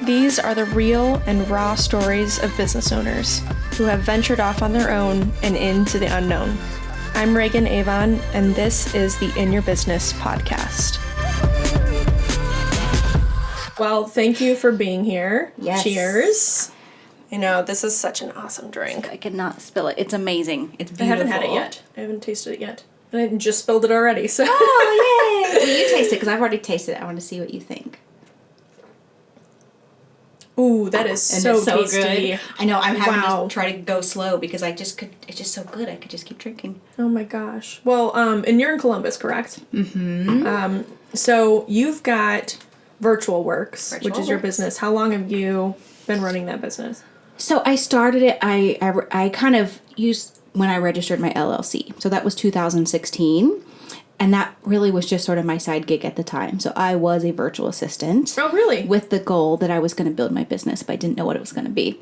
These are the real and raw stories of business owners who have ventured off on their own and into the unknown. I'm Reagan Avon, and this is the In Your Business podcast. Well, thank you for being here. Yes. Cheers. You know, this is such an awesome drink. I cannot spill it. It's amazing. It's beautiful. I haven't had it yet. I haven't tasted it yet. And I just spilled it already, so. Oh, yay! Well, you taste it, because I've already tasted it. I want to see what you think. Ooh, that is so tasty. Good. I know, I'm having Wow. to try to go slow, because it's just so good. I could just keep drinking. Oh my gosh. Well, and you're in Columbus, correct? Mm-hmm. So you've got Virtual Works, Virtual which is your Works. business. How long have you been running that business? So I started it, I kind of used when I registered my LLC. So that was 2016. And that really was just sort of my side gig at the time. So I was a virtual assistant. Oh, really? With the goal that I was going to build my business, but I didn't know what it was going to be.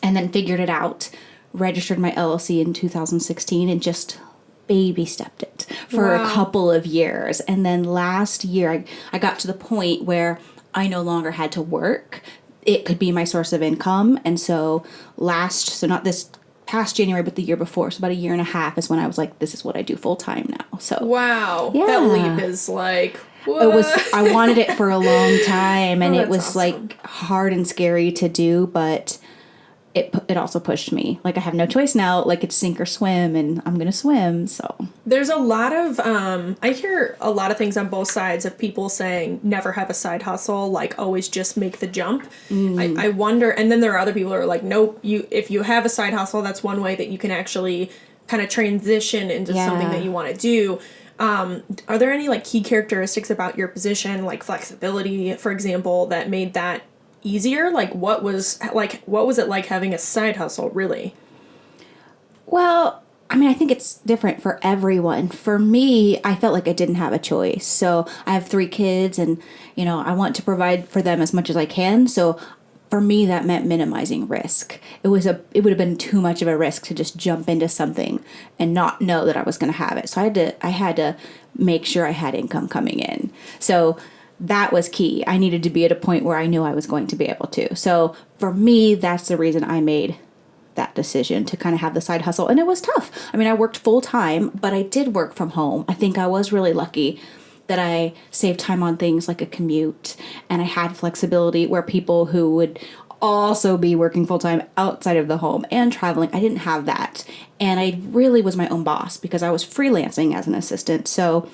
And then figured it out, registered my LLC in 2016, and just baby stepped it for a couple of years. And then last year, I got to the point where I no longer had to work. It could be my source of income. And so not this past January, but the year before, so about a year and a half is when I was like, this is what I do full time now. So wow. Yeah. That leap is like, what? I wanted it for a long time, and it was awesome. like hard and scary to do, but it also pushed me. Like, I have no choice now. Like, it's sink or swim, and I'm gonna swim. So There's a lot of, I hear a lot of things on both sides of people saying never have a side hustle, like always just make the jump. I wonder, and then there are other people who are like, nope, if you have a side hustle, that's one way that you can actually kind of transition into something that you want to do. Are there any like key characteristics about your position, like flexibility, for example, that made that easier? Like what was it like having a side hustle, really? well, I mean, I think it's different for everyone. For me, I felt like I didn't have a choice. So I have 3 kids, and I want to provide for them as much as I can. So for me, that meant minimizing risk. It would have been too much of a risk to just jump into something and not know that I was going to have it. So I had to make sure I had income coming in. So that was key. I needed to be at a point where I knew I was going to be able to. So for me, that's the reason I made that decision to kind of have the side hustle. And it was tough. I mean, I worked full time, but I did work from home. I think I was really lucky that I saved time on things like a commute, and I had flexibility where people who would also be working full time outside of the home and traveling, I didn't have that. And I really was my own boss because I was freelancing as an assistant. So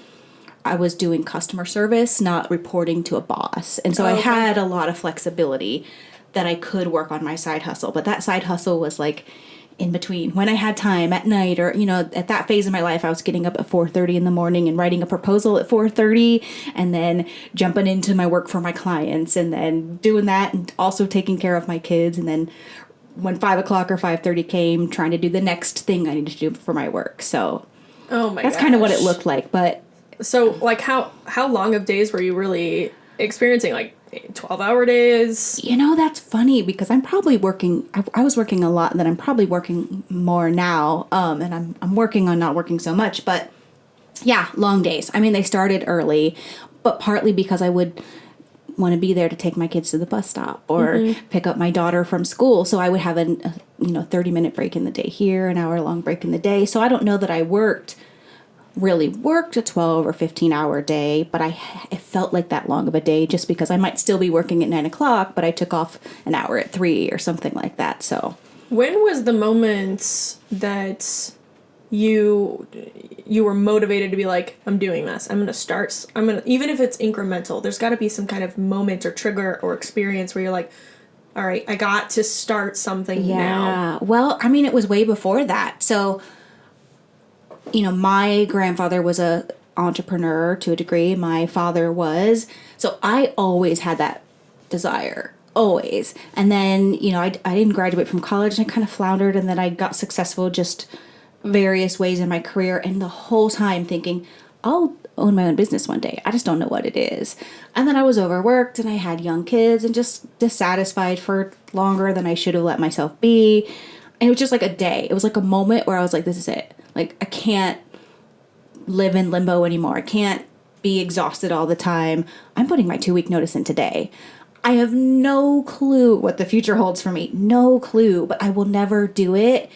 I was doing customer service, not reporting to a boss. And so I had a lot of flexibility that I could work on my side hustle. But that side hustle was like in between when I had time at night, or, at that phase of my life, I was getting up at 4:30 in the morning and writing a proposal at 4:30, and then jumping into my work for my clients, and then doing that and also taking care of my kids. And then when 5 o'clock or 5:30 came, trying to do the next thing I needed to do for my work. So that's kind of what it looked like. But so like how long of days were you really experiencing, like 12-hour days? That's funny because I'm probably working, I was working a lot, and then I'm probably working more now, and I'm working on not working so much, but yeah, long days. I mean, they started early, but partly because I would want to be there to take my kids to the bus stop or pick up my daughter from school, so I would have a 30-minute break in the day here, an hour-long break in the day, so I don't know that I really worked a 12 or 15-hour day, but it felt like that long of a day just because I might still be working at 9 o'clock, but I took off an hour at 3 or something like that. So when was the moment that you were motivated to be like, I'm doing this, even if it's incremental, there's got to be some kind of moment or trigger or experience where you're like, all right, I got to start something now. Well, I mean, it was way before that. So my grandfather was a entrepreneur to a degree. My father was. So I always had that desire, always. And then, I didn't graduate from college, and I kind of floundered, and then I got successful just various ways in my career, and the whole time thinking, I'll own my own business one day. I just don't know what it is. And then I was overworked, and I had young kids, and just dissatisfied for longer than I should have let myself be. And it was just like a day. It was like a moment where I was like, this is it. Like, I can't live in limbo anymore. I can't be exhausted all the time. I'm putting my 2-week notice in today. I have no clue what the future holds for me. No clue. But I will never do it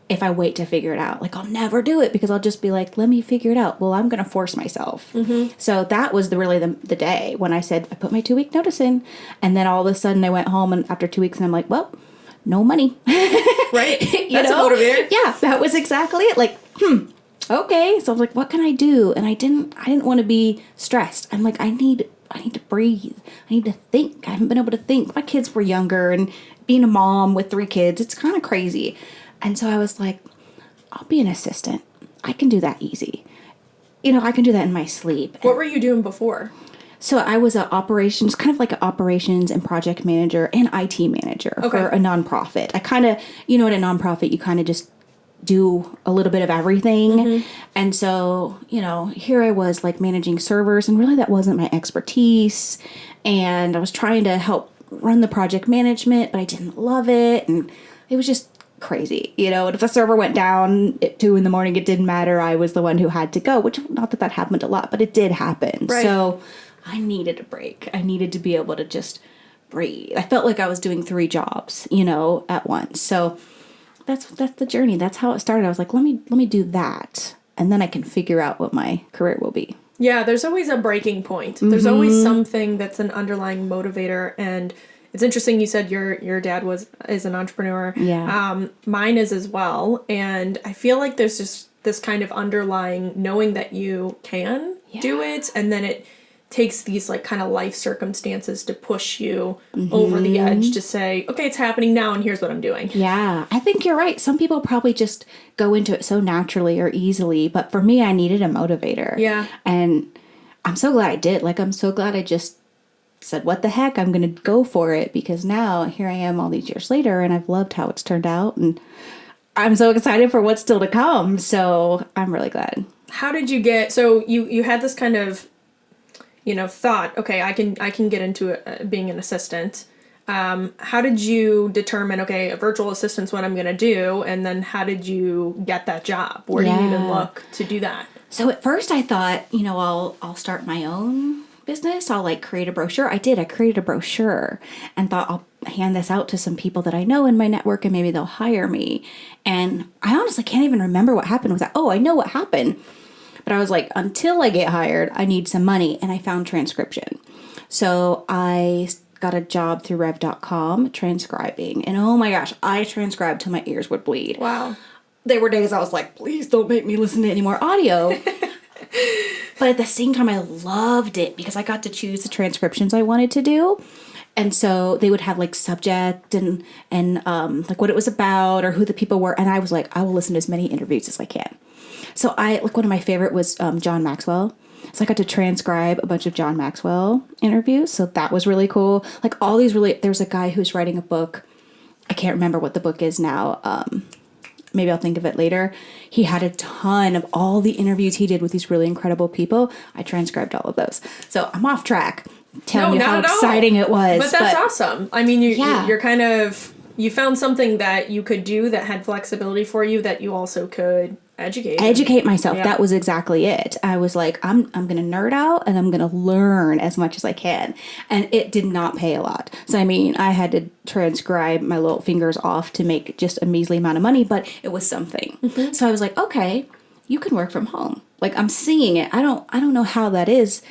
if I wait to figure it out. Like, I'll never do it because I'll just be like, let me figure it out. Well, I'm going to force myself. So that was really the day when I said, I put my 2-week notice in. And then all of a sudden I went home and after 2 weeks and I'm like, well, no money. Right. That's a motivator. Yeah, that was exactly it. Like, okay. So I was like, what can I do? And I didn't want to be stressed. I'm like, I need to breathe. I need to think. I haven't been able to think. My kids were younger and being a mom with 3 kids, it's kind of crazy. And so I was like, I'll be an assistant. I can do that easy. I can do that in my sleep. What were you doing before? So I was kind of like an operations and project manager and IT manager for a nonprofit. I kind of, at a nonprofit, you kind of just do a little bit of everything. And so, here I was like managing servers and really that wasn't my expertise. And I was trying to help run the project management, but I didn't love it. And it was just crazy, and if a server went down at 2 a.m, it didn't matter. I was the one who had to go, which not that happened a lot, but it did happen. Right. So I needed a break. I needed to be able to just breathe. I felt like I was doing 3 jobs, at once. So that's the journey. That's how it started. I was like, let me do that, and then I can figure out what my career will be. Yeah, there's always a breaking point. There's always something that's an underlying motivator. And it's interesting you said your dad is an entrepreneur. Yeah. Mine is as well. And I feel like there's just this kind of underlying knowing that you can do it. And then it takes these like kind of life circumstances to push you over the edge to say, okay, it's happening now and here's what I'm doing. Yeah, I think you're right. Some people probably just go into it so naturally or easily. But for me, I needed a motivator. Yeah. And I'm so glad I did. Like, I'm so glad I just said, what the heck, I'm going to go for it, because now here I am all these years later and I've loved how it's turned out and I'm so excited for what's still to come. So I'm really glad. How did you get, so you had this kind of, thought, okay, I can get into being an assistant. How did you determine, okay, a virtual assistant's what I'm going to do? And then how did you get that job? Where do you even look to do that? So at first I thought, I'll start my own business. I'll like create a brochure. I created a brochure and thought I'll hand this out to some people that I know in my network and maybe they'll hire me. And I honestly can't even remember what happened with that. Oh, I know what happened. But I was like, until I get hired, I need some money. And I found transcription. So I got a job through rev.com transcribing. And oh my gosh, I transcribed till my ears would bleed. Wow. There were days I was like, please don't make me listen to any more audio. But at the same time, I loved it because I got to choose the transcriptions I wanted to do. And so they would have like subject and like what it was about or who the people were. And I was like, I will listen to as many interviews as I can. So one of my favorite was John Maxwell. So I got to transcribe a bunch of John Maxwell interviews. So that was really cool. Like all these there's a guy who's writing a book. I can't remember what the book is now. Maybe I'll think of it later. He had a ton of all the interviews he did with these really incredible people. I transcribed all of those. So I'm off track telling you how exciting it was. But that's awesome. I mean, you're kind of, you found something that you could do that had flexibility for you that you also could educate myself. Yeah. That was exactly it. I was like, I'm going to nerd out and I'm going to learn as much as I can. And it did not pay a lot. So, I mean, I had to transcribe my little fingers off to make just a measly amount of money, but it was something. Mm-hmm. So I was like, okay, you can work from home. Like I'm seeing it. I don't know how that is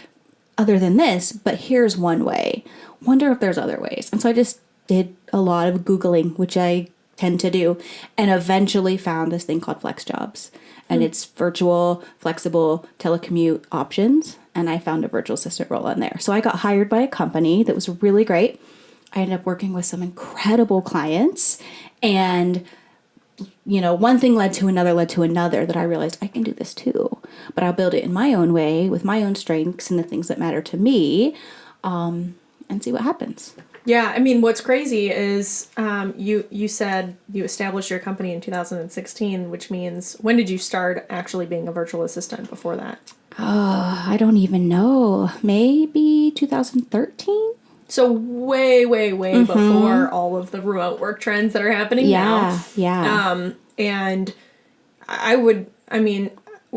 other than this, but here's one way. Wonder if there's other ways. And so I just did a lot of Googling, which I tend to do, and eventually found this thing called Flex Jobs. And it's virtual, flexible telecommute options. And I found a virtual assistant role on there. So I got hired by a company that was really great. I ended up working with some incredible clients. And, one thing led to another that I realized I can do this too. But I'll build it in my own way with my own strengths and the things that matter to me, and see what happens. Yeah, I mean, what's crazy is you said you established your company in 2016, which means when did you start actually being a virtual assistant before that? I don't even know. Maybe 2013? So way before all of the remote work trends that are happening now. Yeah. And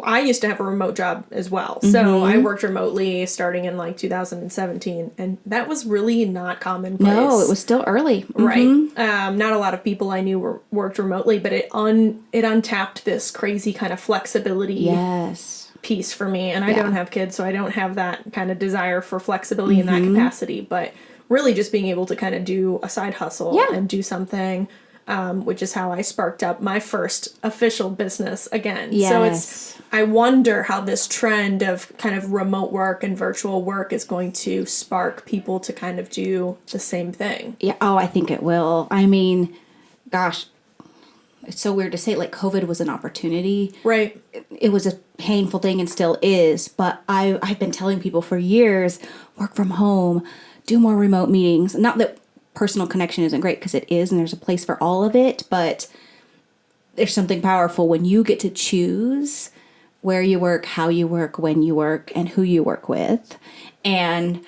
I used to have a remote job as well. So I worked remotely starting in like 2017, and that was really not commonplace. No, it was still early. Right. Not a lot of people I knew worked remotely, but it untapped this crazy kind of flexibility Yes. piece for me. And I don't have kids, so I don't have that kind of desire for flexibility in that capacity. But really just being able to kind of do a side hustle and do something, which is how I sparked up my first official business again. Yes. So I wonder how this trend of kind of remote work and virtual work is going to spark people to kind of do the same thing. Yeah. Oh, I think it will. I mean, gosh, it's so weird to say, like, COVID was an opportunity. Right. It was a painful thing and still is, but I've been telling people for years, work from home, do more remote meetings. Not that personal connection isn't great, because it is, and there's a place for all of it, but there's something powerful when you get to choose where you work, how you work, when you work, and who you work with. And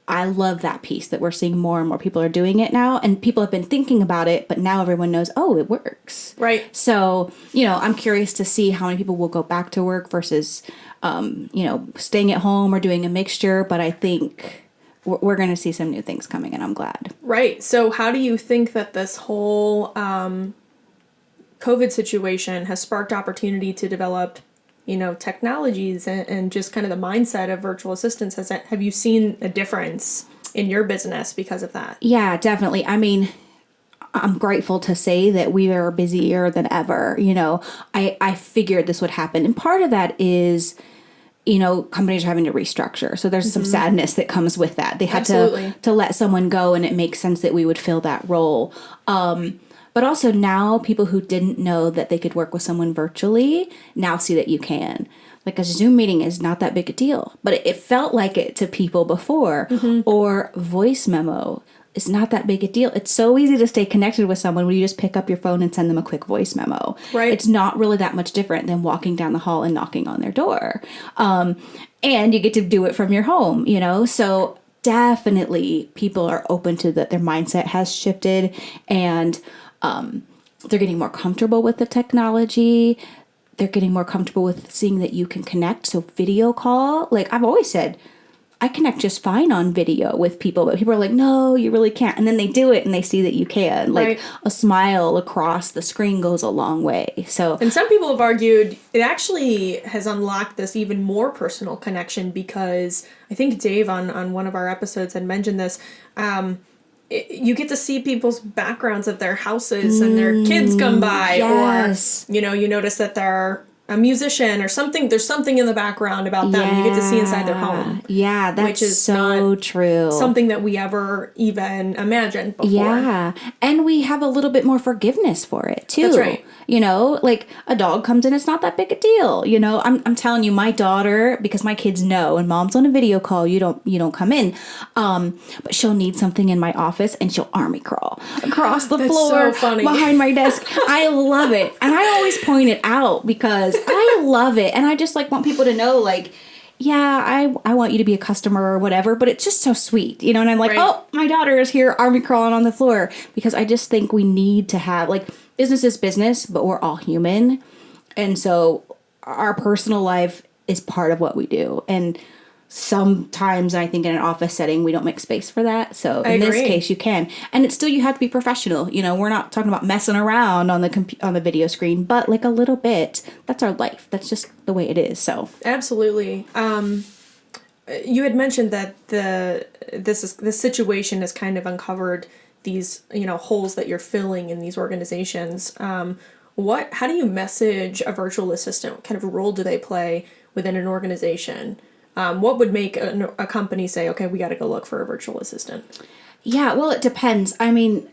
I love that piece that we're seeing more and more people are doing it now. And people have been thinking about it, but now everyone knows, oh, it works. Right. So, I'm curious to see how many people will go back to work versus, staying at home or doing a mixture. But I think we're going to see some new things coming, and I'm glad. Right. So how do you think that this whole COVID situation has sparked opportunity to develop technologies and just kind of the mindset of virtual assistants? Have you seen a difference in your business because of that? Yeah, definitely. I mean, I'm grateful to say that we are busier than ever. I figured this would happen. And part of that is, companies are having to restructure. So there's some sadness that comes with that. They had to let someone go, and it makes sense that we would fill that role. But also now people who didn't know that they could work with someone virtually now see that you can. Like, a Zoom meeting is not that big a deal, but it felt like it to people before. Or voice memo is not that big a deal. It's so easy to stay connected with someone when you just pick up your phone and send them a quick voice memo. Right. It's not really that much different than walking down the hall and knocking on their door. And you get to do it from your home, So definitely people are open to that. Their mindset has shifted, and they're getting more comfortable with the technology. They're getting more comfortable with seeing that you can connect. So video call, like I've always said, I connect just fine on video with people, but people are like, no, you really can't. And then they do it and they see that you can. Like, a smile across the screen goes a long way. And some people have argued it actually has unlocked this even more personal connection, because I think Dave on one of our episodes had mentioned this. You get to see people's backgrounds of their houses and their kids come by, yes. Or, you notice that they're a musician or something. There's something in the background about them you get to see inside their home. Yeah, that's which is so true. Something that we ever even imagined before. Yeah, and we have a little bit more forgiveness for it too. That's right. Like a dog comes in, it's not that big a deal. I'm telling you, my daughter, because my kids know, and mom's on a video call, you don't come in. But she'll need something in my office, and she'll army crawl across the floor behind my desk. I love it, and I always point it out because I love it, and I just want people to know, yeah, I want you to be a customer or whatever, but it's just so sweet, and I'm like, oh, my daughter is here army crawling on the floor, because I just think we need to have, business is business, but we're all human, and so our personal life is part of what we do, and sometimes I think in an office setting we don't make space for that. So in this case you can, and it's still, you have to be professional. We're not talking about messing around on the video screen, but a little bit. That's our life. That's just the way it is. So absolutely. You had mentioned that this situation has kind of uncovered these holes that you're filling in these organizations. How do you message a virtual assistant? What kind of role do they play within an organization? What would make a company say, okay, we got to go look for a virtual assistant? Yeah, well, it depends. I mean,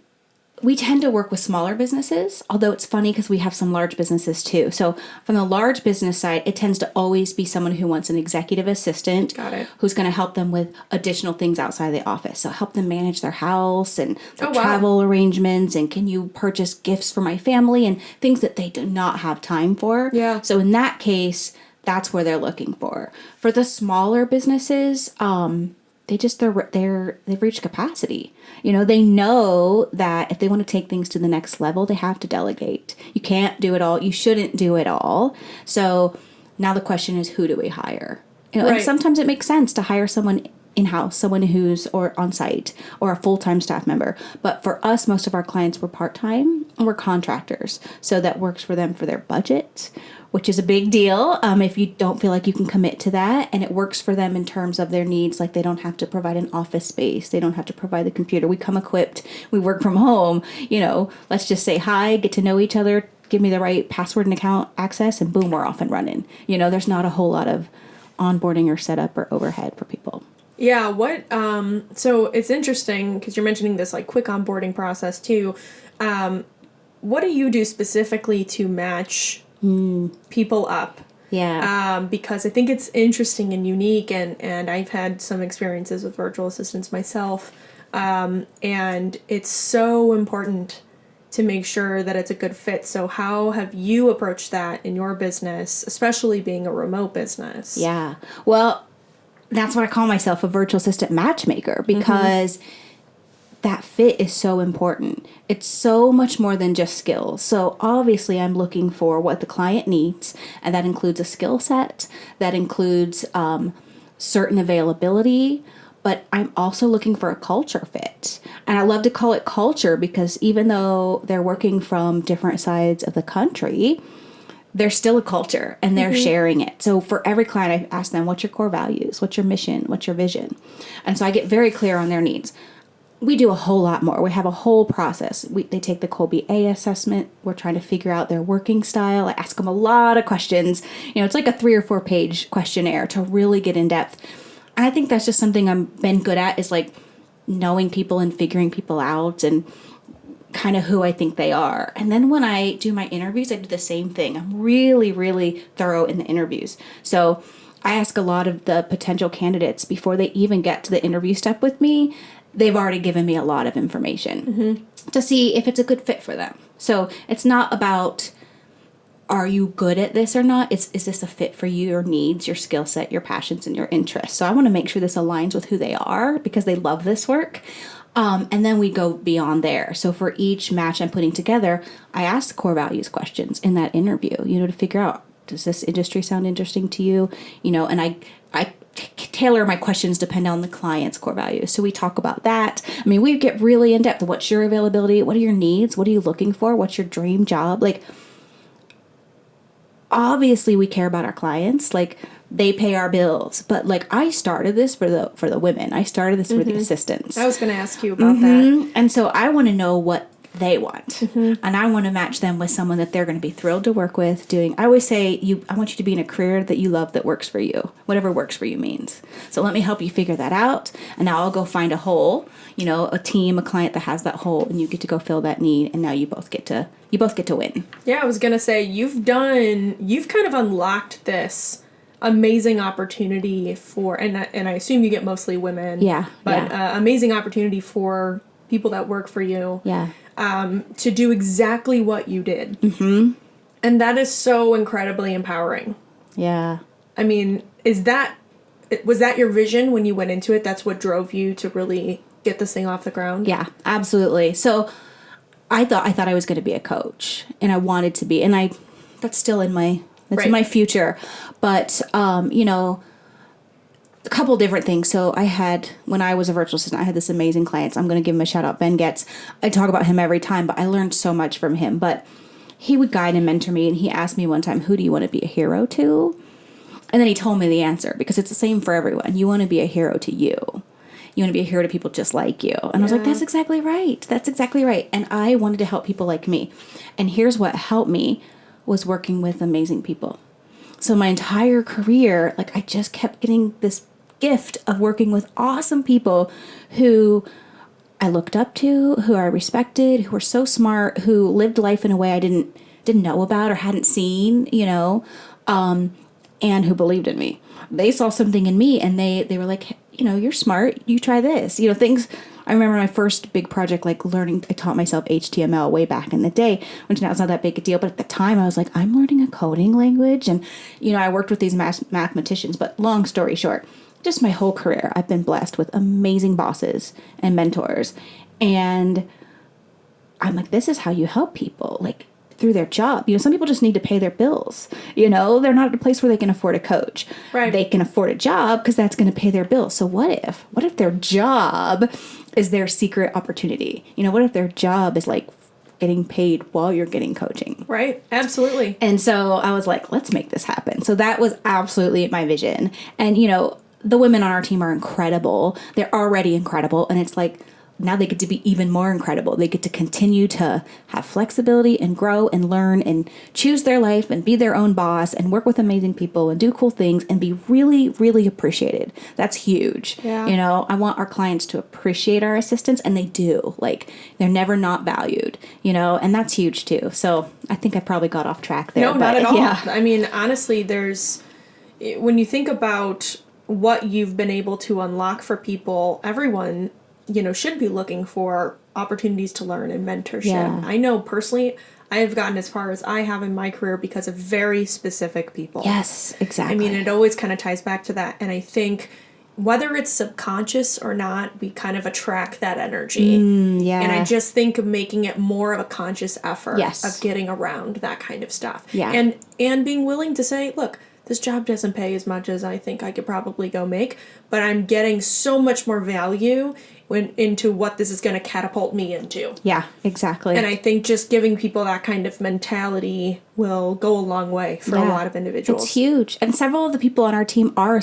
we tend to work with smaller businesses, although it's funny because we have some large businesses too. So from the large business side, it tends to always be someone who wants an executive assistant who's going to help them with additional things outside the office. So help them manage their house and their travel arrangements, and can you purchase gifts for my family and things that they do not have time for. Yeah. So in that case, that's where they're looking for. For the smaller businesses, they've reached capacity. They know that if they want to take things to the next level, they have to delegate. You can't do it all. You shouldn't do it all. So Now the question is, who do we hire? You know, Right. and sometimes it makes sense to hire someone in-house, someone who's or on site or a full-time staff member. But for us, most of our clients were part-time and we're contractors. So that works for them for their budget, which is a big deal if you don't feel like you can commit to that. And it works for them in terms of their needs. Like they don't have to provide an office space. They don't have to provide the computer. We come equipped. We work from home. You know, let's just say hi, get to know each other, give me the right password and account access, and boom, we're off and running. You know, there's not a whole lot of onboarding or setup or overhead for people. Yeah, so it's interesting because you're mentioning this like quick onboarding process too. What do you do specifically to match people up? Yeah. Because I think it's interesting and unique, and I've had some experiences with virtual assistants myself, and it's so important to make sure that it's a good fit. So how have you approached that in your business, especially being a remote business? Yeah. Well, that's what I call myself, a virtual assistant matchmaker, because that fit is so important. It's so much more than just skills. So obviously I'm looking for what the client needs, and that includes a skill set, that includes certain availability, but I'm also looking for a culture fit. And I love to call it culture because even though they're working from different sides of the country, there's still a culture and they're sharing it. So for every client, I ask them, what's your core values? What's your mission? What's your vision? And so I get very clear on their needs. We do a whole lot more. We have a whole process. They take the Colby A assessment. We're trying to figure out their working style. I ask them a lot of questions. You know, it's like a 3 or 4 page questionnaire to really get in depth. And I think that's just something I've been good at, is like knowing people and figuring people out and kind of who I think they are. And then when I do my interviews, I do the same thing. I'm really, really thorough in the interviews. So I ask a lot of the potential candidates before they even get to the interview step with me. They've already given me a lot of information to see if it's a good fit for them. So it's not about, are you good at this or not? Is this a fit for you, your needs, your skill set, your passions, and your interests? So I want to make sure this aligns with who they are because they love this work. And then we go beyond there. So for each match I'm putting together, I ask the core values questions in that interview, you know, to figure out, does this industry sound interesting to you? You know, and I tailor my questions depending on the client's core values. So we talk about that. I mean, we get really in depth. What's your availability? What are your needs? What are you looking for? What's your dream job? Like, obviously we care about our clients. Like, they pay our bills, but like I started this for the women. I started this for the assistants. I was going to ask you about that. And so I want to know what they want, and I want to match them with someone that they're going to be thrilled to work with. I always say, I want you to be in a career that you love, that works for you, whatever works for you means. So let me help you figure that out. And now I'll go find a hole, you know, a team, a client that has that hole, and you get to go fill that need. And now you both get to win. Yeah, I was going to say, you've kind of unlocked this amazing opportunity for, and I assume you get mostly women. Yeah. But amazing opportunity for people that work for you. Yeah. To do exactly what you did. And that is so incredibly empowering. Yeah. I mean, was that your vision when you went into it? That's what drove you to really get this thing off the ground? Yeah, absolutely. So I thought I was going to be a coach, and I wanted to be, and that's still in my in my future. But you know, a couple different things. So when I was a virtual assistant, I had this amazing client. I'm going to give him a shout out, Ben Getz. I talk about him every time, but I learned so much from him. But he would guide and mentor me, and he asked me one time, who do you want to be a hero to? And then he told me the answer, because it's the same for everyone. You want to be a hero to you. You want to be a hero to people just like you. And I was like, that's exactly right. That's exactly right. And I wanted to help people like me. And here's what helped me was working with amazing people. So my entire career, like, I just kept getting this gift of working with awesome people who I looked up to, who I respected, who were so smart, who lived life in a way I didn't know about or hadn't seen, you know, and who believed in me. They saw something in me, and they were like, you know, you're smart, you try this, you know, things. I remember my first big project, like I taught myself HTML way back in the day, which now it's not that big a deal. But at the time I was like, I'm learning a coding language. And, you know, I worked with these mathematicians, but long story short, just my whole career, I've been blessed with amazing bosses and mentors. And I'm like, this is how you help people. Like, through their job. Some people just need to pay their bills. They're not at a place where they can afford a coach. Right. They can afford a job because that's going to pay their bills. So what if their job is their secret opportunity? What if their job is like getting paid while you're getting coaching? Right. Absolutely. And so I was like, let's make this happen. So that was absolutely my vision. And, the women on our team are incredible. They're already incredible. And it's like, now they get to be even more incredible. They get to continue to have flexibility and grow and learn and choose their life and be their own boss and work with amazing people and do cool things and be really, really appreciated. That's huge. Yeah. I want our clients to appreciate our assistants, and they do. Like, they're never not valued, and that's huge too. So I think I probably got off track there. No, not at all. Yeah. I mean, honestly, when you think about what you've been able to unlock for people, everyone should be looking for opportunities to learn and mentorship. Yeah. I know personally, I have gotten as far as I have in my career because of very specific people. Yes, exactly. I mean, it always kind of ties back to that. And I think whether it's subconscious or not, we kind of attract that energy. Yeah. And I just think of making it more of a conscious effort Yes. of getting around that kind of stuff. Yeah. And being willing to say, look, this job doesn't pay as much as I think I could probably go make, but I'm getting so much more value into what this is going to catapult me into. Yeah, exactly. And I think just giving people that kind of mentality will go a long way for a lot of individuals. It's huge. And several of the people on our team are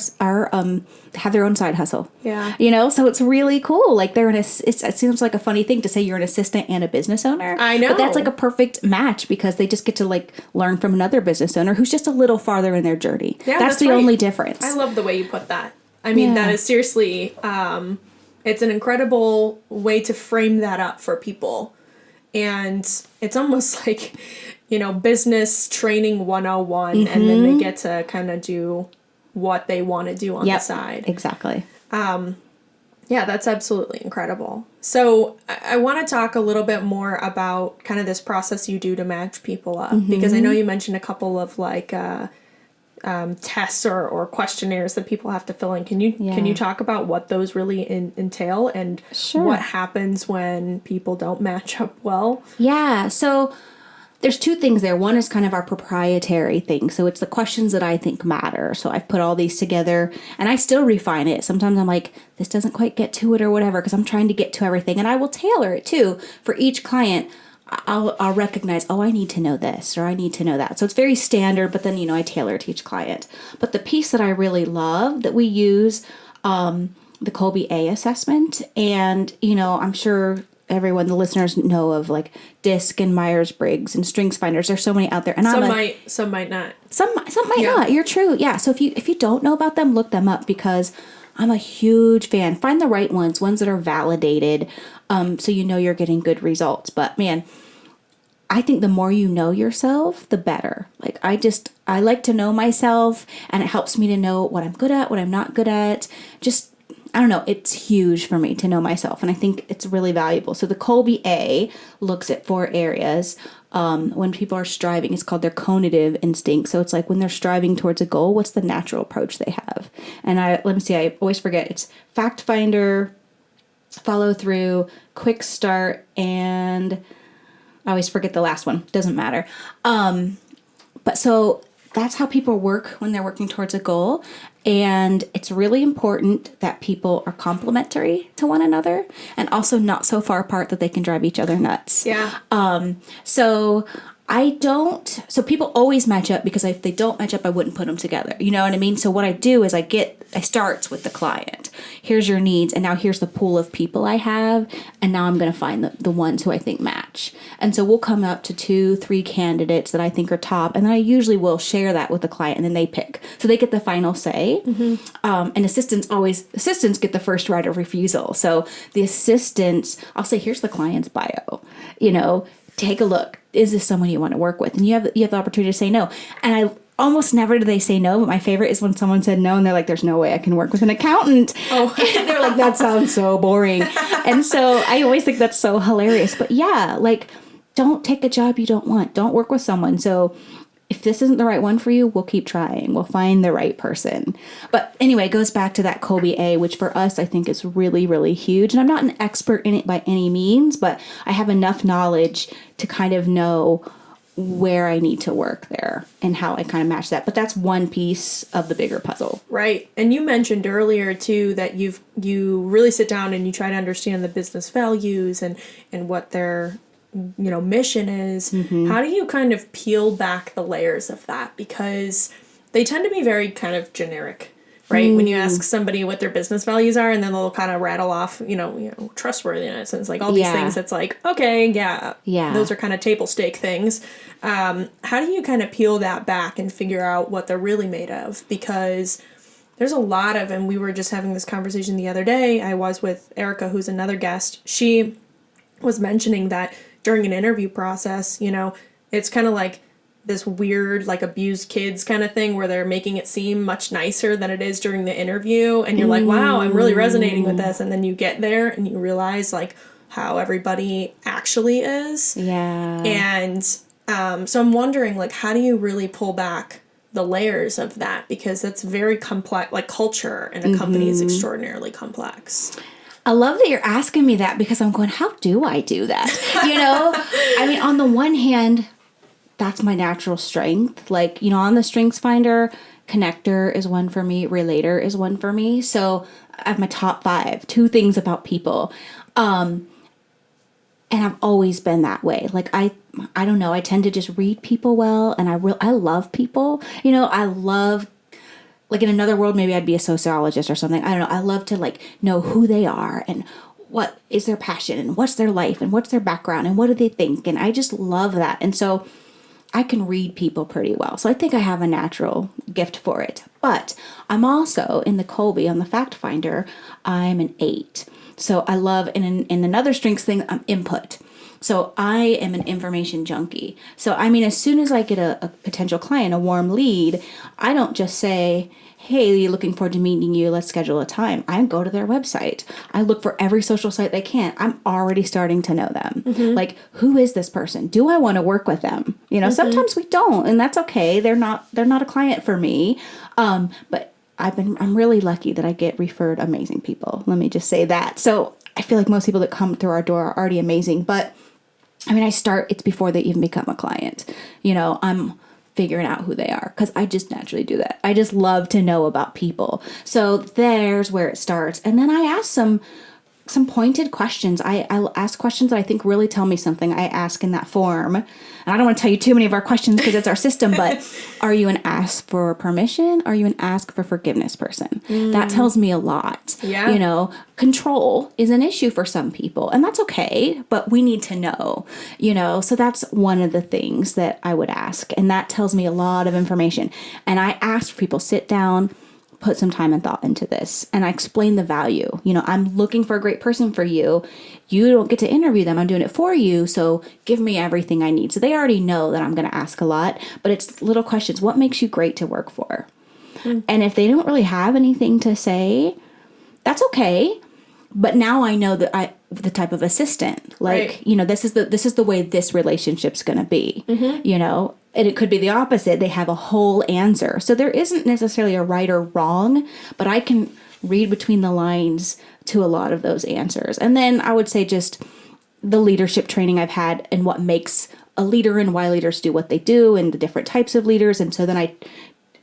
have their own side hustle. Yeah. So it's really cool. Like, it seems like a funny thing to say you're an assistant and a business owner. I know. But that's like a perfect match because they just get to like learn from another business owner who's just a little farther in their journey. Yeah, that's the right. only difference. I love the way you put that. I mean, that is seriously, it's an incredible way to frame that up for people. And it's almost like, business training 101, and then they get to kind of do what they want to do on the side. Exactly. Yeah, that's absolutely incredible. So I want to talk a little bit more about kind of this process you do to match people up, because I know you mentioned a couple of like tests or questionnaires that people have to fill in. Can you talk about what those really entail and what happens when people don't match up well? Yeah. So there's two things there. One is kind of our proprietary thing. So it's the questions that I think matter. So I've put all these together and I still refine it. Sometimes I'm like, this doesn't quite get to it or whatever, because I'm trying to get to everything. And I will tailor it too for each client. I'll recognize, I need to know this or I need to know that. So it's very standard, but then, I tailor it to each client. But the piece that I really love that we use, the Kolbe A assessment, and, I'm sure everyone, the listeners know of like DISC and Myers-Briggs and Strengths Finders. There's so many out there. And some might not. Some might not. You're true. Yeah. So if you don't know about them, look them up, because I'm a huge fan. Find the right ones that are validated, so you're getting good results. But man, I think the more you know yourself, the better. Like, I like to know myself, and it helps me to know what I'm good at, what I'm not good at. Just, I don't know, it's huge for me to know myself, and I think it's really valuable. So the Kolbe A looks at 4 areas. When people are striving, it's called their cognitive instinct. So it's like when they're striving towards a goal, what's the natural approach they have? And I always forget. It's fact finder, follow through, quick start, and I always forget the last one. Doesn't matter. But so that's how people work when they're working towards a goal. And it's really important that people are complementary to one another, and also not so far apart that they can drive each other nuts. Yeah. So people always match up, because if they don't match up, I wouldn't put them together. You know what I mean? So what I do is I start with the client. Here's your needs, and now here's the pool of people I have, and now I'm going to find the ones who I think match. And so we'll come up to 2-3 candidates that I think are top, and then I usually will share that with the client, and then they pick. So they get the final say. And assistants get the first right of refusal. So the assistants, I'll say, here's the client's bio. Take a look. Is this someone you want to work with? And you have the opportunity to say no. And I almost never do they say no, but my favorite is when someone said no and they're like, there's no way I can work with an accountant. Oh. And they're like, that sounds so boring. And so I always think that's so hilarious. But yeah, like, don't take a job you don't want. Don't work with someone. So if this isn't the right one for you, we'll keep trying. We'll find the right person. But anyway, it goes back to that Kolbe A, which for us, I think is really, really huge. And I'm not an expert in it by any means, but I have enough knowledge to kind of know where I need to work there and how I kind of match that. But that's one piece of the bigger puzzle. Right. And you mentioned earlier too that you really sit down and you try to understand the business values and what their mission is. How do you kind of peel back the layers of that? Because they tend to be very kind of generic, right? When you ask somebody what their business values are, and then they'll kind of rattle off, trustworthiness and it's like all these things. It's like, okay, yeah, those are kind of table stake things. How do you kind of peel that back and figure out what they're really made of? Because there's a lot of, and we were just having this conversation the other day. I was with Erica, who's another guest. She was mentioning that during an interview process, it's kind of like this weird, like, abused kids kind of thing where they're making it seem much nicer than it is during the interview. And you're like, wow, I'm really resonating with this. And then you get there and you realize, like, how everybody actually is. Yeah. And so I'm wondering, like, how do you really pull back the layers of that? Because it's very complex, like, culture in a company is extraordinarily complex. I love that you're asking me that because I'm going, how do I do that? I mean, on the one hand, that's my natural strength. Like, on the Strengths Finder, connector is one for me, relator is one for me. So I have my top 5, 2 things about people. And I've always been that way. Like, I don't know, I tend to just read people well, and I love people. I love, like, in another world, maybe I'd be a sociologist or something. I don't know. I love to, like, know who they are and what is their passion and what's their life and what's their background and what do they think. And I just love that. And so I can read people pretty well. So I think I have a natural gift for it. But I'm also in the Colby, on the Fact Finder, I'm an 8. So I love, in another strengths thing, I'm input. So I am an information junkie. So, I mean, as soon as I get a potential client, a warm lead, I don't just say, hey, looking forward to meeting you, let's schedule a time. I go to their website. I look for every social site they can. I'm already starting to know them. Like, who is this person? Do I want to work with them? Sometimes we don't, and that's okay. They're not a client for me. But I'm really lucky that I get referred amazing people. Let me just say that. So I feel like most people that come through our door are already amazing, but I mean, it's before they even become a client. I'm figuring out who they are because I just naturally do that. I just love to know about people. So there's where it starts. And then I ask some pointed questions. I'll ask questions that I think really tell me something. I ask in that form. And I don't want to tell you too many of our questions because it's our system, but are you an ask for permission? Are you an ask for forgiveness person? That tells me a lot. Yeah. Control is an issue for some people, and that's okay, but we need to know, so that's one of the things that I would ask. And that tells me a lot of information. And I ask people, sit down, put some time and thought into this. And I explain the value. I'm looking for a great person for you. You don't get to interview them. I'm doing it for you. So give me everything I need. So they already know that I'm going to ask a lot, but it's little questions. What makes you great to work for? And if they don't really have anything to say, that's okay. But now I know that the type of assistant, like, right. This is the way this relationship's going to be, And it could be the opposite. They have a whole answer. So there isn't necessarily a right or wrong, but I can read between the lines to a lot of those answers. And then I would say just the leadership training I've had and what makes a leader and why leaders do what they do and the different types of leaders. And so then it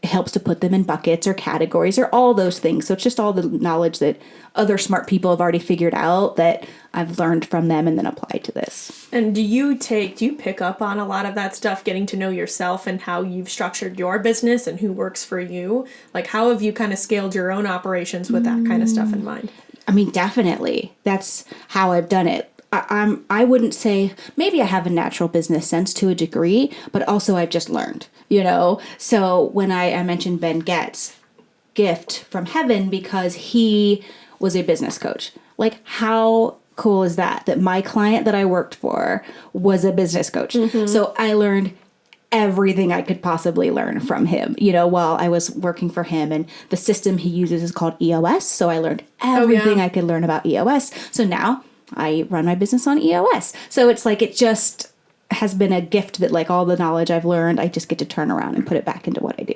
helps to put them in buckets or categories or all those things. So it's just all the knowledge that other smart people have already figured out that I've learned from them and then applied to this. And do you pick up on a lot of that stuff, getting to know yourself and how you've structured your business and who works for you? Like, how have you kind of scaled your own operations with that kind of stuff in mind? I mean, definitely. That's how I've done it. I wouldn't say, maybe I have a natural business sense to a degree, but also I've just learned, So when I mentioned Ben Getz, gift from heaven because he was a business coach. Like, how cool is that my client that I worked for was a business coach? So I learned everything I could possibly learn from him, while I was working for him. And the system he uses is called EOS. So I learned everything I could learn about EOS. So now I run my business on EOS. So it's like, it just has been a gift that, like, all the knowledge I've learned, I just get to turn around and put it back into what I do.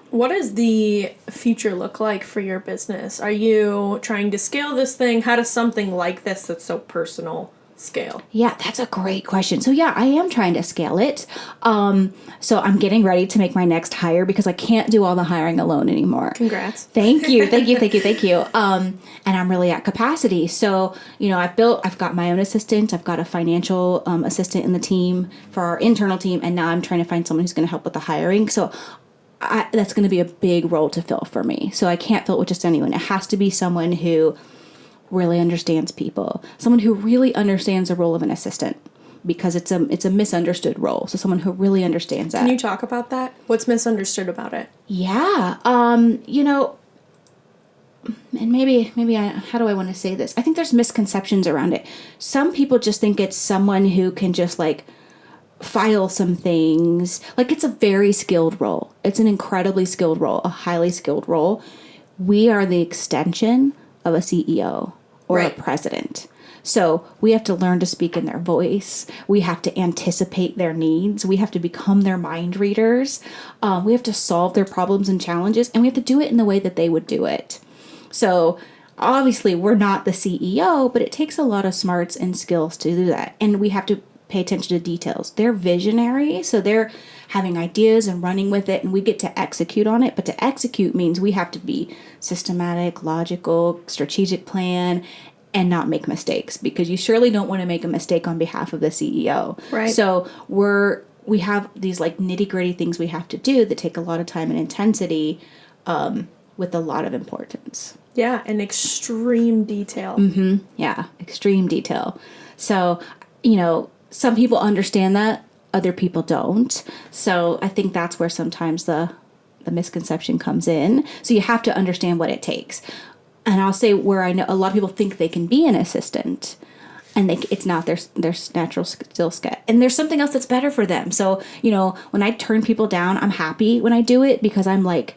What does the future look like for your business? Are you trying to scale this thing? How does something like this that's so personal scale? Yeah, that's a great question. So yeah, I am trying to scale it. So I'm getting ready to make my next hire because I can't do all the hiring alone anymore. Congrats. Thank you. And I'm really at capacity. So, I've got my own assistant. I've got a financial assistant in the team for our internal team. And now I'm trying to find someone who's going to help with the hiring. So that's going to be a big role to fill for me. So I can't fill it with just anyone. It has to be someone who really understands people, someone who really understands the role of an assistant, because it's a misunderstood role. So someone who really understands that. Can you talk about that? What's misunderstood about it? Yeah. And maybe how do I want to say this? I think there's misconceptions around it. Some people just think it's someone who can just like file some things. Like, it's a very skilled role. It's an incredibly skilled role, a highly skilled role. We are the extension of a CEO or a president. So we have to learn to speak in their voice. We have to anticipate their needs. We have to become their mind readers. We have to solve their problems and challenges, and we have to do it in the way that they would do it. So obviously we're not the CEO, but it takes a lot of smarts and skills to do that. And we have to pay attention to details. They're visionary, so they're having ideas and running with it, and we get to execute on it. But to execute means we have to be systematic, logical, strategic plan, and not make mistakes, because you surely don't want to make a mistake on behalf of the CEO. Right. So we have these like nitty-gritty things we have to do that take a lot of time and intensity, with a lot of importance. Yeah, and extreme detail. Mm-hmm. Yeah, extreme detail. So, some people understand that, other people don't. So I think that's where sometimes the misconception comes in. So you have to understand what it takes. And I'll say where I know a lot of people think they can be an assistant, and it's not their natural skill set. And there's something else that's better for them. So, when I turn people down, I'm happy when I do it, because I'm like,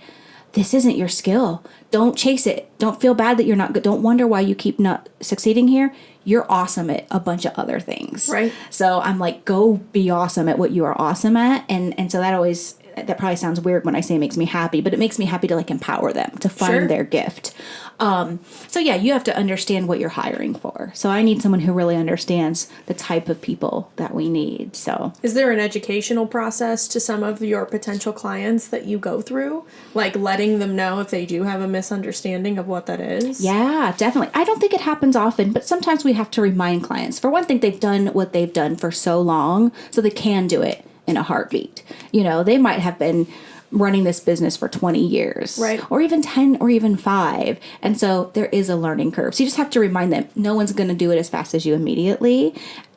this isn't your skill. Don't chase it. Don't feel bad that you're not good. Don't wonder why you keep not succeeding here. You're awesome at a bunch of other things. Right. So I'm like, go be awesome at what you are awesome at. And so that probably sounds weird when I say it makes me happy, but it makes me happy to like empower them to find their gift. So yeah, you have to understand what you're hiring for. So I need someone who really understands the type of people that we need. So is there an educational process to some of your potential clients that you go through? Like letting them know if they do have a misunderstanding of what that is? Yeah, definitely. I don't think it happens often, but sometimes we have to remind clients. For one thing, they've done what they've done for so long, so they can do it in a heartbeat. They might have been running this business for 20 years, right, or even 10 or even 5. And so there is a learning curve. So you just have to remind them, no one's going to do it as fast as you immediately.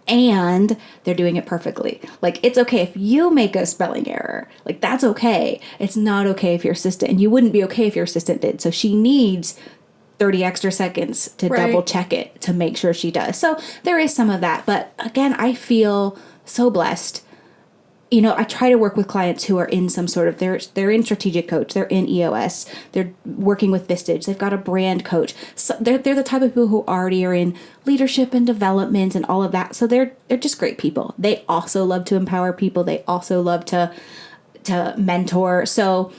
And they're doing it perfectly. Like, it's okay if you make a spelling error. Like, that's okay. It's not okay if your assistant, and you wouldn't be okay if your assistant did. So she needs 30 extra seconds to double check it to make sure she does. So there is some of that. But again, I feel so blessed. I try to work with clients who are in some sort of, they're in strategic coach, they're in EOS, they're working with Vistage, they've got a brand coach. So they're the type of people who already are in leadership and development and all of that. So they're just great people. They also love to empower people. They also love to mentor. So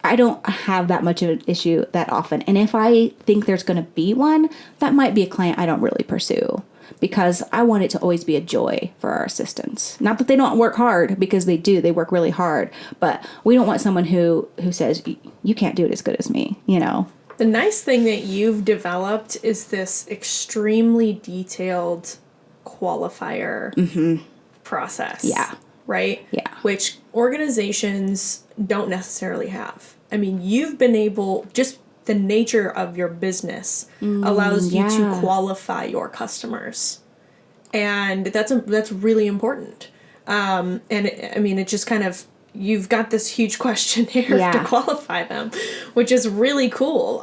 I don't have that much of an issue that often. And if I think there's going to be one, that might be a client I don't really pursue, because I want it to always be a joy for our assistants. Not that they don't work hard, because they do. They work really hard. But we don't want someone who says, you can't do it as good as me, The nice thing that you've developed is this extremely detailed qualifier process. Yeah. Right? Yeah. Which organizations don't necessarily have. I mean, you've been able, just the nature of your business allows you to qualify your customers. And that's really important. It just kind of, you've got this huge questionnaire to qualify them, which is really cool.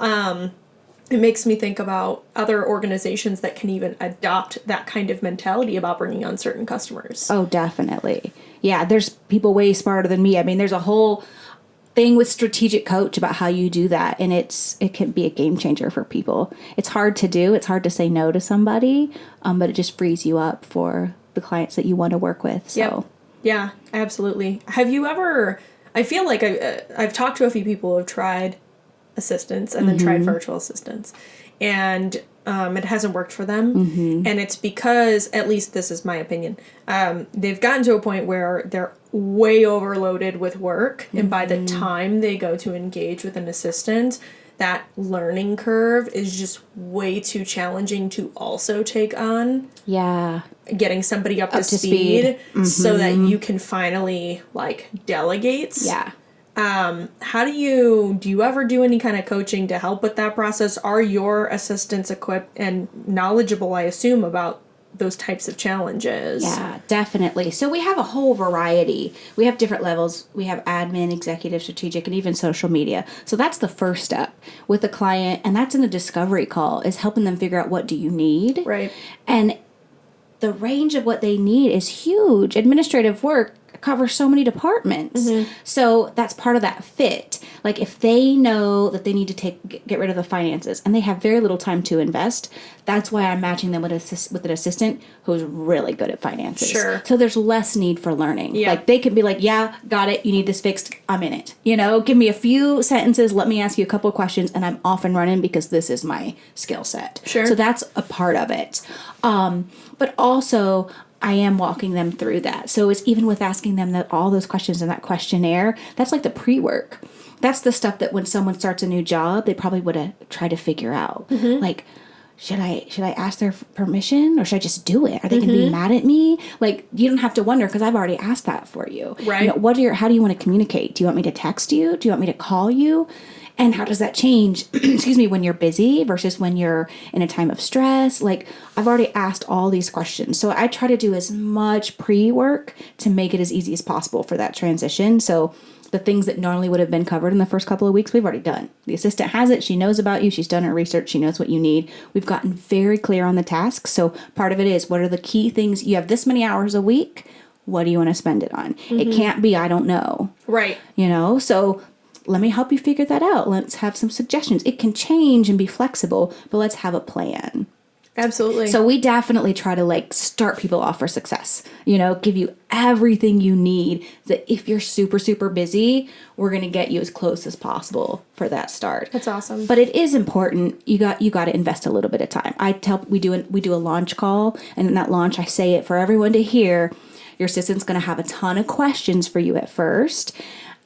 It makes me think about other organizations that can even adopt that kind of mentality about bringing on certain customers. Oh, definitely. Yeah, there's people way smarter than me. I mean, there's a whole thing with strategic coach about how you do that, and it can be a game changer for people. It's hard to do. It's hard to say no to somebody, but it just frees you up for the clients that you want to work with. So. Yep. Yeah, absolutely. Have you ever, I feel like I've talked to a few people who have tried assistants and then tried virtual assistants. And it hasn't worked for them. And it's because, at least this is my opinion, they've gotten to a point where they're way overloaded with work. And by the time they go to engage with an assistant, that learning curve is just way too challenging to also take on. Yeah. Getting somebody up to speed. So that you can finally, like, delegate. Yeah. How do you ever do any kind of coaching to help with that process? Are your assistants equipped and knowledgeable, I assume, about those types of challenges? Yeah, definitely. So we have a whole variety. We have different levels. We have admin, executive, strategic, and even social media. So that's the first step with the client, and that's in the discovery call, is helping them figure out what do you need. Right. And the range of what they need is huge. Administrative work covers so many departments. So that's part of that fit. Like if they know that they need to get rid of the finances and they have very little time to invest, that's why I'm matching them with an assistant who's really good at finances. Sure. So there's less need for learning. Yeah. Like they can be like, yeah, got it. You need this fixed. I'm in it. You know, give me a few sentences. Let me ask you a couple of questions and I'm off and running because this is my skill set. Sure. So that's a part of it. But also I am walking them through that. So it's even with asking them all those questions in that questionnaire, that's like the pre-work. That's the stuff that when someone starts a new job, they probably would have tried to figure out. Like, should I ask their permission or should I just do it? Are they going to be mad at me? Like, you don't have to wonder because I've already asked that for you. Right. You know, how do you want to communicate? Do you want me to text you? Do you want me to call you? And how does that change, excuse me, when you're busy versus when you're in a time of stress? Like, I've already asked all these questions. So I try to do as much pre-work to make it as easy as possible for that transition. So the things that normally would have been covered in the first couple of weeks, we've already done. The assistant has it. She knows about you. She's done her research. She knows what you need. We've gotten very clear on the tasks. So part of it is, what are the key things? You have this many hours a week. What do you want to spend it on? It can't be, I don't know. Right. You know, so let me help you figure that out. Let's have some suggestions. It can change and be flexible, but let's have a plan. Absolutely. So we definitely try to like start people off for success, you know, give you everything you need, that if you're super, super busy, we're going to get you as close as possible for that start. That's awesome. But it is important. You got to invest a little bit of time. We do a launch call, and in that launch, I say it for everyone to hear. Your assistant's going to have a ton of questions for you at first.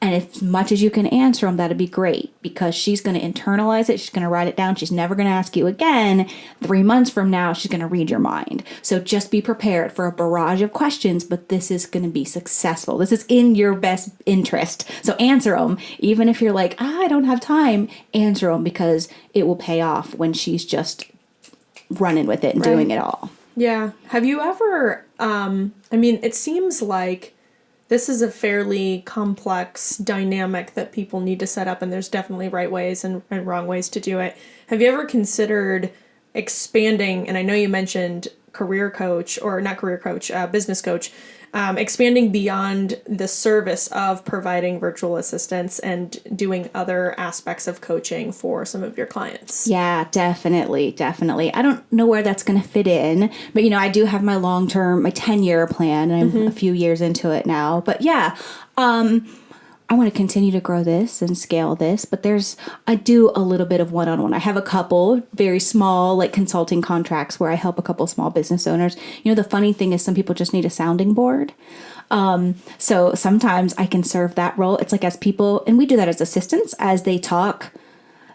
And as much as you can answer them, that'd be great because she's going to internalize it. She's going to write it down. She's never going to ask you again. 3 months from now, she's going to read your mind. So just be prepared for a barrage of questions, but this is going to be successful. This is in your best interest. So answer them. Even if you're like, I don't have time, answer them because it will pay off when she's just running with it and doing it all. Yeah. Have you ever, it seems like this is a fairly complex dynamic that people need to set up, and there's definitely right ways and wrong ways to do it. Have you ever considered expanding, and I know you mentioned business coach, expanding beyond the service of providing virtual assistants and doing other aspects of coaching for some of your clients? Yeah, definitely. I don't know where that's going to fit in, but you know, I do have my long-term, my 10-year plan, and I'm a few years into it now. But yeah, I want to continue to grow this and scale this, but I do a little bit of one-on-one. I have a couple very small, like consulting contracts where I help a couple small business owners. You know, the funny thing is some people just need a sounding board. So sometimes I can serve that role. It's like as people, and we do that as assistants, as they talk,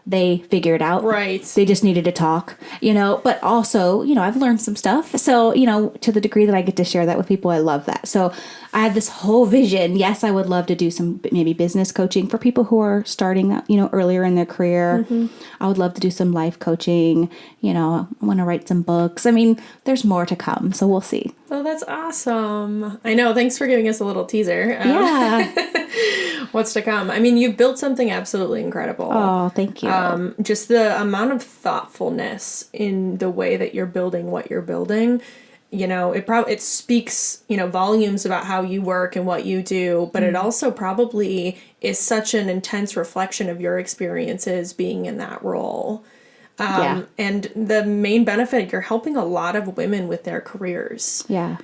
they figure it out. Right. They just needed to talk, you know, but also, you know, I've learned some stuff. So, you know, to the degree that I get to share that with people, I love that. So I have this whole vision. Yes, I would love to do some maybe business coaching for people who are starting, you know, earlier in their career. I would love to do some life coaching. You know, I want to write some books. I mean, there's more to come. So we'll see. Oh, that's awesome. I know. Thanks for giving us a little teaser. Yeah. What's to come. I mean, you've built something absolutely incredible. Oh, thank you. Just the amount of thoughtfulness in the way that you're building what you're building, you know, it speaks, you know, volumes about how you work and what you do, but it also probably is such an intense reflection of your experiences being in that role. And the main benefit, you're helping a lot of women with their careers. Yeah.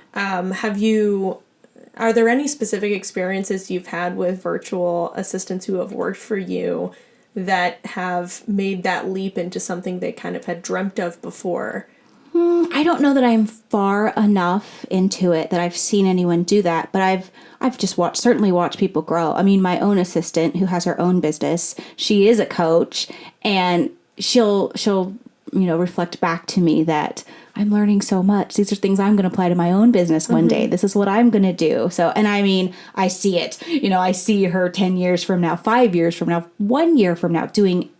Are there any specific experiences you've had with virtual assistants who have worked for you that have made that leap into something they kind of had dreamt of before? I don't know that I'm far enough into it that I've seen anyone do that, but I've just certainly watched people grow. I mean, my own assistant who has her own business, she is a coach, and she'll reflect back to me that I'm learning so much. These are things I'm going to apply to my own business one day. This is what I'm going to do. So, and I mean, I see it. I see her 10 years from now, 5 years from now, 1 year from now doing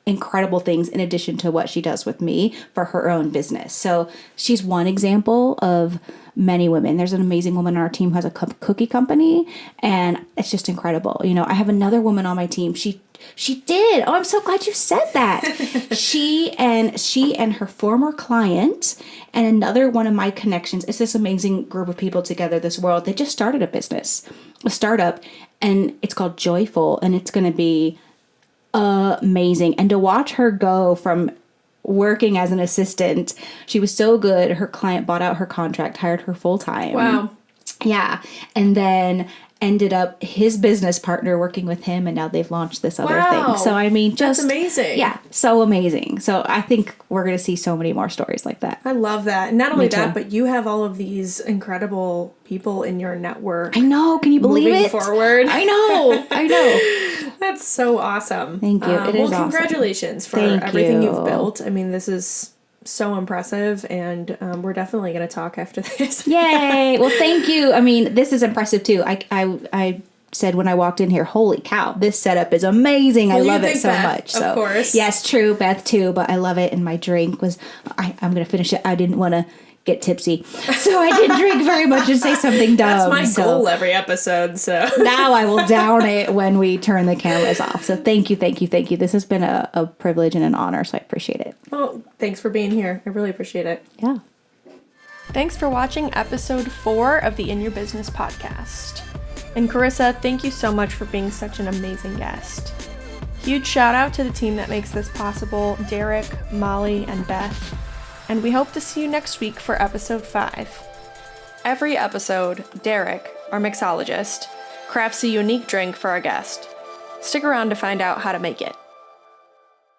incredible things in addition to what she does with me for her own business. So she's one example of many women. There's an amazing woman on our team who has a cookie company, and it's just incredible. I have another woman on my team. She did. Oh, I'm so glad you said that. she and her former client and another one of my connections. It's this amazing group of people together, this world. They just started a startup, and it's called Joyful, and it's going to be amazing. And to watch her go from working as an assistant, she was so good, her client bought out her contract, hired her full time. Wow. Yeah. And then ended up his business partner working with him, and now they've launched this other thing. So I mean, just that's amazing. Yeah, so amazing. So I think we're going to see so many more stories like that. I love that. And not only that, but you have all of these incredible people in your network. I know. Can you believe moving it? Forward. I know. That's so awesome. Thank you. It is awesome. Congratulations for everything you've built. I mean, this is so impressive, and we're definitely going to talk after this. Yay! Well, thank you. I mean, this is impressive too. I said when I walked in here, holy cow, this setup is amazing. Well, I love it so Beth, much. So, of course. Yes, true, Beth too, but I love it. And my drink was, I'm going to finish it. I didn't want to get tipsy, so I didn't drink very much and say something dumb. That's my goal every episode, so. Now I will down it when we turn the cameras off. So thank you. This has been a privilege and an honor, so I appreciate it. Well, thanks for being here. I really appreciate it. Yeah. Thanks for watching episode 4 of the In Your Business podcast. And Karissa, thank you so much for being such an amazing guest. Huge shout out to the team that makes this possible, Derek, Molly, and Beth. And we hope to see you next week for episode 5. Every episode, Derek, our mixologist, crafts a unique drink for our guest. Stick around to find out how to make it.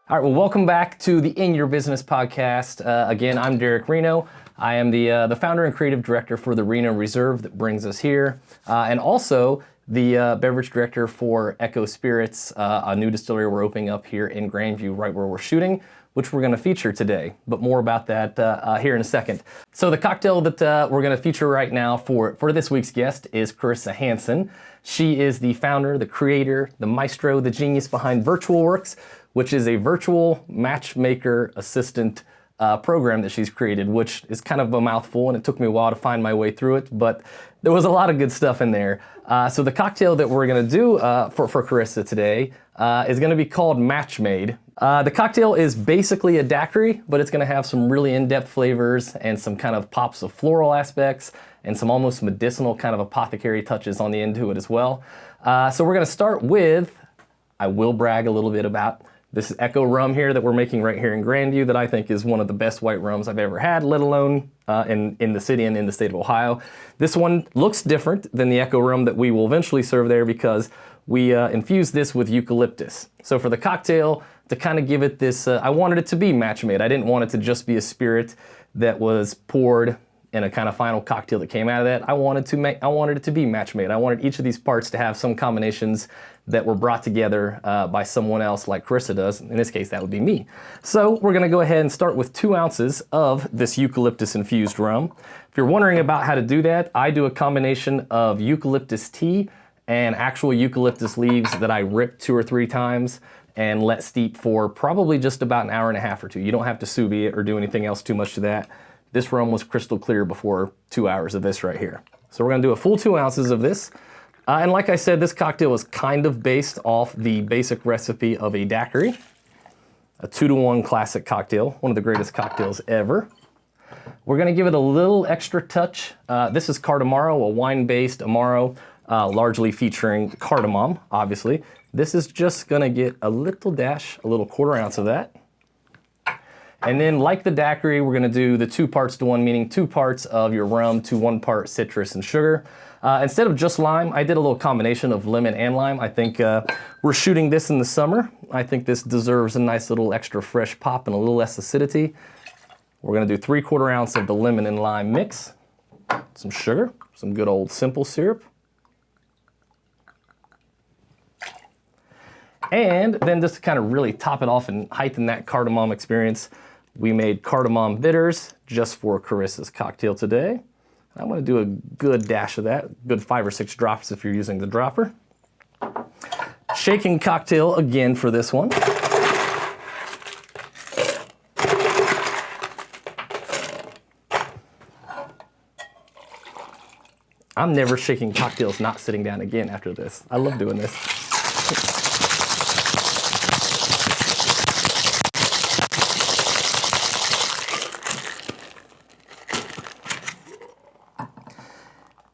All right, well, welcome back to the In Your Business podcast. Again, I'm Derek Reno. I am the founder and creative director for the Reno Reserve that brings us here, and also the beverage director for Echo Spirits, a new distillery we're opening up here in Grandview, right where we're shooting, which we're going to feature today, but more about that here in a second. So the cocktail that we're going to feature right now for this week's guest is Karissa Hanson. She is the founder, the creator, the maestro, the genius behind Virtual Works, which is a virtual matchmaker assistant program that she's created, which is kind of a mouthful, and it took me a while to find my way through it, but there was a lot of good stuff in there. So the cocktail that we're going to do for Karissa today is going to be called Matchmade. The cocktail is basically a daiquiri, but it's going to have some really in-depth flavors and some kind of pops of floral aspects and some almost medicinal kind of apothecary touches on the end to it as well. So we're going to start with, I will brag a little bit about this Echo rum here that we're making right here in Grandview that I think is one of the best white rums I've ever had, let alone in the city and in the state of Ohio. This one looks different than the Echo rum that we will eventually serve there because we infused this with eucalyptus. So for the cocktail, to kind of give it this, I wanted it to be match-made. I didn't want it to just be a spirit that was poured in a kind of final cocktail that came out of that. I wanted it to be match-made. I wanted each of these parts to have some combinations that were brought together by someone else like Karissa does. In this case, that would be me. So we're gonna go ahead and start with 2 ounces of this eucalyptus infused rum. If you're wondering about how to do that, I do a combination of eucalyptus tea and actual eucalyptus leaves that I rip 2 or 3 times and let steep for probably just about an hour and a half or 2. You don't have to sous vide it or do anything else too much to that. This rum was crystal clear before 2 hours of this right here. So we're gonna do a full 2 ounces of this. And like I said, this cocktail is kind of based off the basic recipe of a daiquiri, a 2-to-1 classic cocktail, one of the greatest cocktails ever. We're gonna give it a little extra touch. This is Cardamaro, a wine-based Amaro, largely featuring cardamom, obviously. This is just gonna get a little dash, a little 1/4 ounce of that. And then like the daiquiri, we're gonna do the 2 parts to 1, meaning 2 parts of your rum to 1 part citrus and sugar. Instead of just lime, I did a little combination of lemon and lime. I think we're shooting this in the summer, I think this deserves a nice little extra fresh pop and a little less acidity. We're gonna do 3/4 ounce of the lemon and lime mix, some sugar, some good old simple syrup. And then just to kind of really top it off and heighten that cardamom experience, we made cardamom bitters just for Karissa's cocktail today. I'm gonna do a good dash of that, good 5 or 6 drops if you're using the dropper. Shaking cocktail again for this one. I'm never shaking cocktails not sitting down again after this. I love doing this.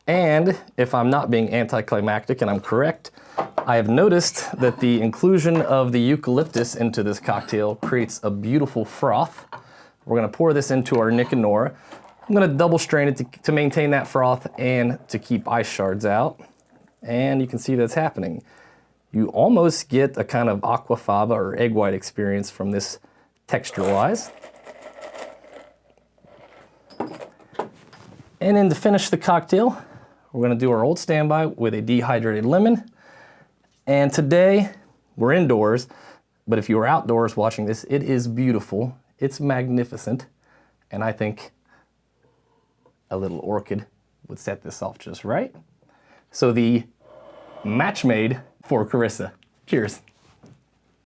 And if I'm not being anticlimactic and I'm correct, I have noticed that the inclusion of the eucalyptus into this cocktail creates a beautiful froth. We're gonna pour this into our Nick and Nora. I'm gonna double strain it to maintain that froth and to keep ice shards out. And you can see that's happening. You almost get a kind of aquafaba or egg white experience from this texture-wise. And then to finish the cocktail, we're gonna do our old standby with a dehydrated lemon. And today, we're indoors, but if you are outdoors watching this, it is beautiful, it's magnificent, and I think a little orchid would set this off just right. So the match made for Karissa. Cheers.